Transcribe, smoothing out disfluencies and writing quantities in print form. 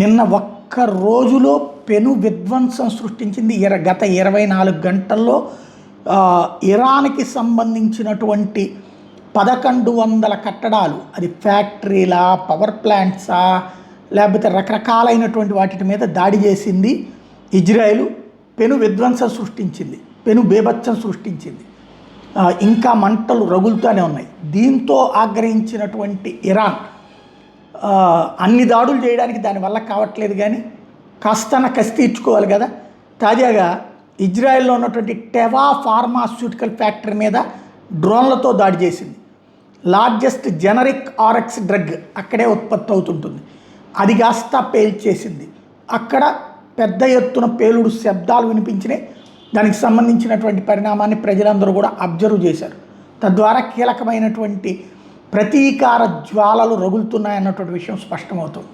నిన్న ఒక్క రోజులో పెను విధ్వంసం సృష్టించింది. గత 24 గంటల్లో ఇరాన్కి సంబంధించినటువంటి 1100 కట్టడాలు, అది ఫ్యాక్టరీలా, పవర్ ప్లాంట్సా, లేకపోతే రకరకాలైనటువంటి వాటి మీద దాడి చేసింది ఇజ్రాయెల్. పెను విధ్వంసం సృష్టించింది, పెను బీభత్సం సృష్టించింది. ఇంకా మంటలు రగులుతూనే ఉన్నాయి. దీంతో ఆగ్రహించినటువంటి ఇరాన్ అన్ని దాడులు చేయడానికి దానివల్ల కావట్లేదు, కానీ కాస్తన కసి తీర్చుకోవాలి కదా. తాజాగా ఇజ్రాయెల్లో ఉన్నటువంటి టెవా ఫార్మాస్యూటికల్ ఫ్యాక్టరీ మీద డ్రోన్లతో దాడి చేసింది. లార్జెస్ట్ జెనరిక్ ఆర్ఎక్స్ డ్రగ్ అక్కడే ఉత్పత్తి అవుతుంటుంది, అది కాస్త పేల్చేసింది. అక్కడ పెద్ద ఎత్తున పేలుడు శబ్దాలు వినిపించినాయి. దానికి సంబంధించినటువంటి పరిణామాన్ని ప్రజలందరూ కూడా అబ్జర్వ్ చేశారు. తద్వారా కీలకమైనటువంటి ప్రతీకార జ్వాలలు రగులుతున్నాయన్నటువంటి విషయం స్పష్టమవుతుంది.